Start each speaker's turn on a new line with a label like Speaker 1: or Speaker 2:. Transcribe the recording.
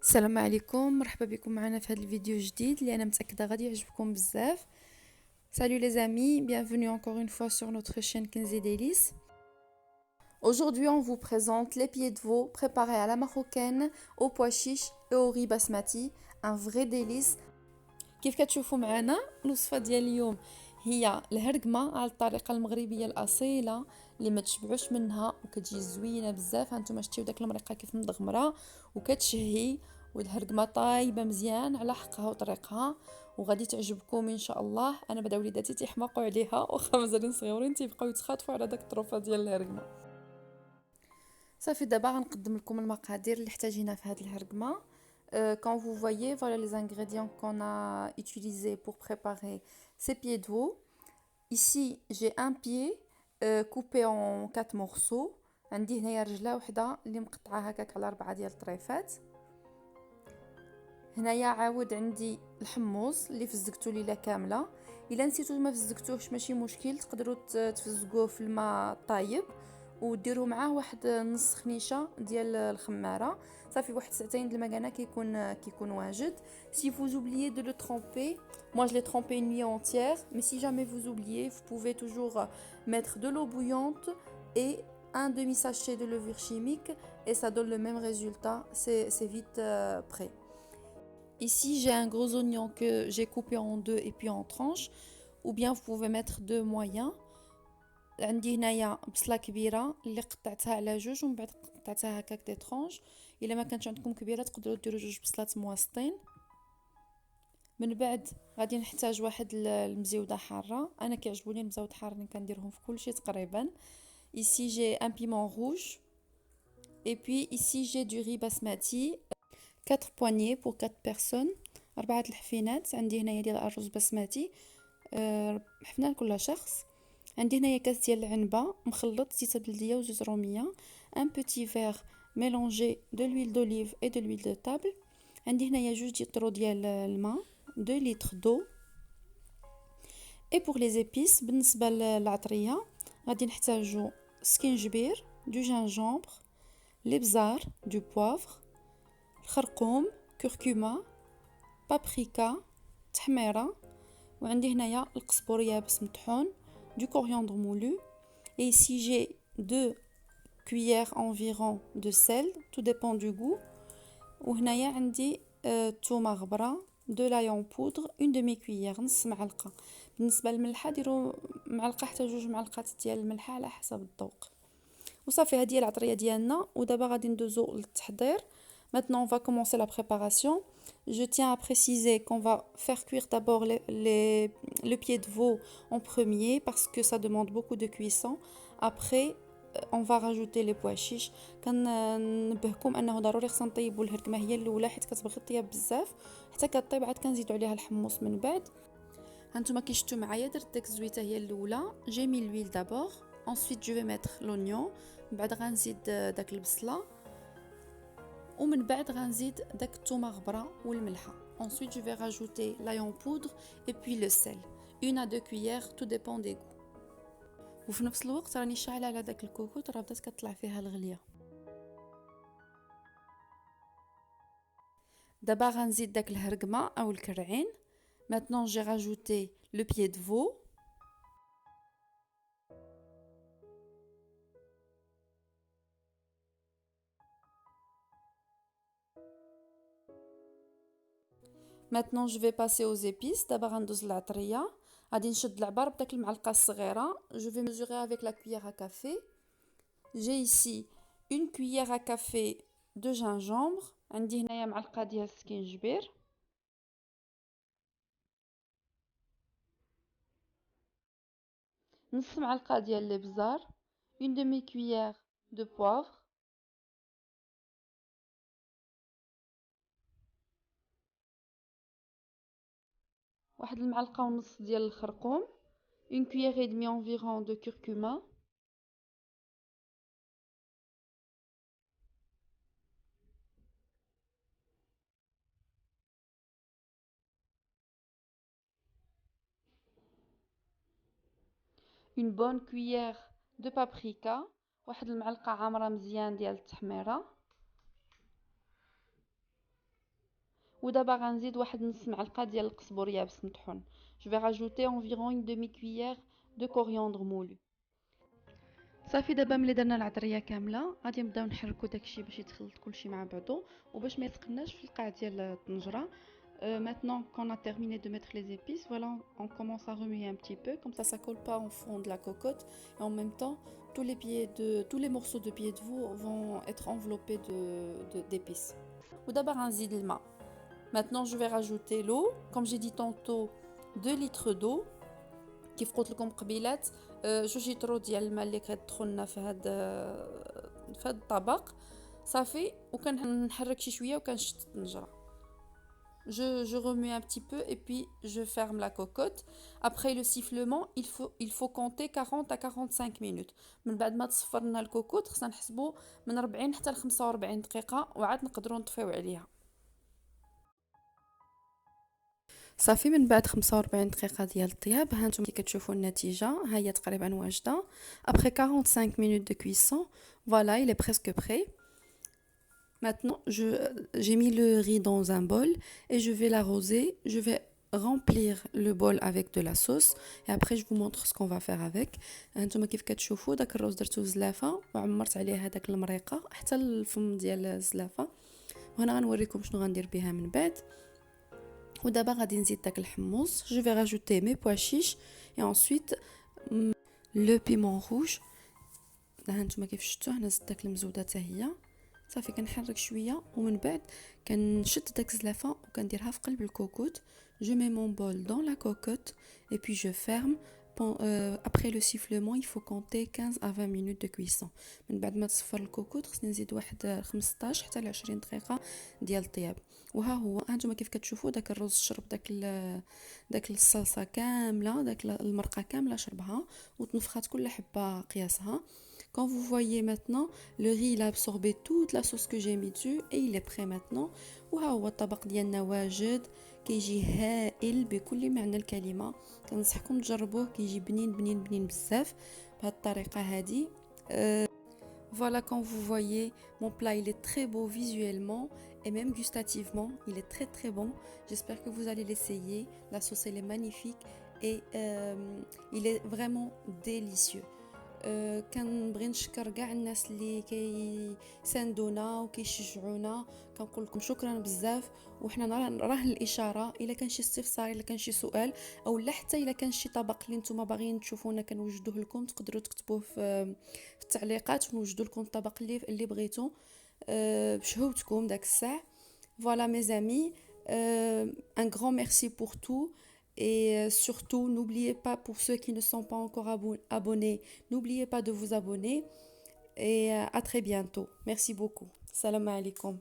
Speaker 1: السلام عليكم، مرحبا بكم معنا في هذا الفيديو جديد اللي انا متاكده غادي يعجبكم بزاف. Salut les amis, bienvenue encore une fois sur notre chaîne Kenzi Délices. Aujourd'hui, on vous présente les pieds de veau préparés à la marocaine, au pois chiche et au riz basmati, un vrai délice. كيف كتشوفوا معنا الوصفه ديال اليوم هي الهرقمه على الطريقه المغربيه الاصيله اللي ما تشبعوش منها وكتجي زوينه بزاف. هانتوما شتيو داك المريقه كيف مدغمره وكتشهي، والهرقمه طايبه مزيان على حقها وطريقها وغادي تعجبكم ان شاء الله. انا بدا وليداتي تيحماقوا عليها واخا مازالين صغيورين تيبقاو يتخاطفوا على داك الطروفه ديال الهرقمه. صافي دابا غنقدم لكم المقادير اللي احتاجينا في هذه الهرقمه. Quand vous voyez, voilà les ingrédients qu'on a utilisés pour préparer ces pieds de veau. Ici, j'ai un pied coupé en 4 morceaux. عندي هنايا رجله وحده اللي مقطعه هكاك على 4 ديال الطريفات. هنايا عاود عندي الحمص اللي فزقته ليله كامله. الا نسيتو ما فزقتوهش ماشي مشكل، تقدروا تفزقوه في الماء طايب وديروا معاه واحد نص خنيشه ديال الخماره. صافي واحد ساعتين د المكانه كيكون واجد. Si vous oubliez de le tremper, moi je l'ai trempé une nuit entière, mais si jamais vous oubliez, vous pouvez toujours mettre de l'eau bouillante et un demi-sachet de levure chimique et ça donne le même résultat, c'est vite prêt. Ici j'ai un gros oignon que j'ai coupé en deux et puis en tranches, ou bien vous pouvez mettre deux moyens. عندي هنايا بصله كبيره اللي قطعتها على جوج ومن بعد قطعتها هكاك دي طرونج. الا ما كانتش عندكم كبيره تقدروا ديروا جوج بصلات مواسطين. من بعد غادي نحتاج واحد المزيوده حاره، انا كيعجبوني المزاود حارين كنديرهم في كل شيء تقريبا. ici j'ai un piment rouge et puis ici j'ai du riz basmati 4 poignées pour 4 personnes، 4 الحفينات. عندي هنايا ديال الرز بسمتي حفنه لكل شخص. عندي هنايا كاس ديال العنبه مخلط زيت بلديه وزيت روميه، ان بوتي فيغ ميلونجي دو لويل دوليف اي دو لويل دو طابل. عندي هنايا جوج لترو ديال الماء 2 لتر دو. اي بور لي زيبيس بالنسبه للعطريه غادي نحتاجو سكينجبير دو جينجومبر، الابزار دو بوافر، الخرقوم كركومه، بابريكا، تحميره، وعندي هنايا القزبر يابس مطحون، du coriandre moulu. Et ici j'ai 2 cuillères environ de sel, tout dépend du goût. وهنايا عندي تومه غبره، de l'ail en poudre une demi-cuillère، نص معلقه. بالنسبه للملحه ديروا معلقه حتى جوج معلقات ديال الملحه على حسب الذوق. وصافي هذه هي العطريه ديالنا ودابا غادي ندوزو للتحضير. Maintenant, on va commencer la préparation. Je tiens à préciser qu'on va faire cuire d'abord le pied de veau en premier parce que ça demande beaucoup de cuisson. Après, on va rajouter les pois chiches. كنبهكم انه ضروري خصنا نطيبوا الهركمه هي الاولى حيت كتبغي الطياب بزاف، حتى كطيب عاد كنزيدوا عليها الحمص من بعد. هانتوما كي شفتوا معايا درت ديك الزويته هي الاولى. جي مي لويل d'abord, ensuite je vais mettre l'oignon، من بعد غنزيد داك البصله ومن بعد غنزيد داك الثومه غبره والملحه. Ensuite je vais rajouter l'ail en poudre et puis le sel 1 à 2 cuillères, tout dépend des goûts. وفي نفس الوقت راني شاعله على داك الكوكوط راه بدات كطلع فيها الغليه. دابا غنزيد داك الهرقمه او الكرعين. Maintenant j'ai rajouté le pied de veau. Maintenant je vais passer aux épices. دابا غندوز العطريه، غادي نشد العبار بداك المعلقه الصغيره. Je vais mesurer avec la cuillère à café. J'ai ici une cuillère à café de gingembre. عندي هنايا معلقه ديال السكينجبير، نص معلقه ديال الابزار، une demi cuillère de poivre، واحد المعلقه ونص ديال الخرقوم، une cuillère et demie environ de curcuma، une bonne cuillère de paprika، واحد المعلقه عامره مزيان ديال التحميره، ودابا غنزيد واحد نص معلقه ديال القزبر يابس مطحون. Je vais rajouter environ une demi-cuillère de coriandre moulu. صافي دابا ملي درنا العطريه كامله غادي نبداو نحركو داكشي باش يتخلط كلشي مع بعضو وباش ما يسقناش في القاع ديال الطنجره. Maintenant qu'on a terminé de mettre les épices, voilà, on commence à remuer un petit peu, comme ça colle pas au fond de la cocotte. Et en même temps, tous les morceaux de pied de veau vont être enveloppés d'épices. ودابا غنزيد الماء. Maintenant, je vais rajouter l'eau. Comme j'ai dit tantôt, 2 litres d'eau. كيف قلت لكم قبيلات 2 لتر ديال الماء اللي كتدخلنا في هذا الطبق صافي. وكنحرك شي شويه وكنشط الطنجره. Je remue un petit peu et puis je ferme la cocotte. Après le sifflement, il faut compter 40 à 45 minutes. من بعد ما تصفرنا الكوكوط خصنا نحسبوا من 40 حتى ل 45 دقيقه وعاد نقدروا نطفيو عليها. صافي من بعد 45 دقيقه ديال الطياب ها نتوما كي كتشوفوا النتيجه ها هي تقريبا واجده. Après 45 minutes de cuisson, voilà, il est presque prêt. Maintenant, j'ai mis le riz dans un bol et je vais l'arroser. Je vais remplir le bol avec de la sauce et après je vous montre ce qu'on va faire avec. هانتوما كيف كتشوفوا داك الرز درتو زلافه وعمرت عليه هذاك المريقه حتى الفم ديال الزلافه. وهنا غنوريكم شنو غندير بها من بعد. ودابا غادي نزيد داك الحمص. Je vais rajouter mes pois chiches et ensuite le piment rouge. هانتوما كيف شفتوا هنا زدت داك المزوده حتى هي. صافي كنحرك شويه ومن بعد كنشد داك الزلافه وكنديرها في قلب الكوكوط. Je mets mon bol dans la cocotte et puis je ferme. Après le sifflement, il faut compter 15 à 20 minutes de cuisson. من بعد ما تصفر الكوكوط خصني نزيد واحد 15 حتى ل 20 دقيقه ديال الطياب. وها هو هانتوما كيف كتشوفوا داك الرز شرب داك الصلصه كامله، داك المرقه كامله شربها وتنفخات كل حبه قياسها. Quand vous voyez maintenant, le riz il a absorbé toute la sauce que j'ai mis dessus et il est prêt maintenant. وها هو الطبق ديالنا واجد كيجي هائل بكل معنى الكلمه. كنصحكم تجربوه كيجي بنين بنين بنين بزاف بهذه الطريقه هذه. Voilà, quand vous voyez, mon plat il est très beau visuellement et même gustativement, il est très très bon. J'espère que vous allez l'essayer. La sauce elle est magnifique et il est vraiment délicieux. كنبغي نشكر كاع الناس اللي كيساندونا وكيشجعونا. كنقول لكم شكرا بزاف. وحنا راه الاشاره الا كان شي استفسار الا كان شي سؤال او لا حتى الا كان شي طبق اللي نتوما باغيين تشوفونا كنوجدوه لكم تقدروا تكتبوه في التعليقات ونوجدوا لكم الطبق اللي بغيتو بشهوتكم داك الساعه. Voilà mes amis, un grand merci pour tout. Et surtout, n'oubliez pas, pour ceux qui ne sont pas encore abonnés, n'oubliez pas de vous abonner. Et à très bientôt. Merci beaucoup. Salam alaikum.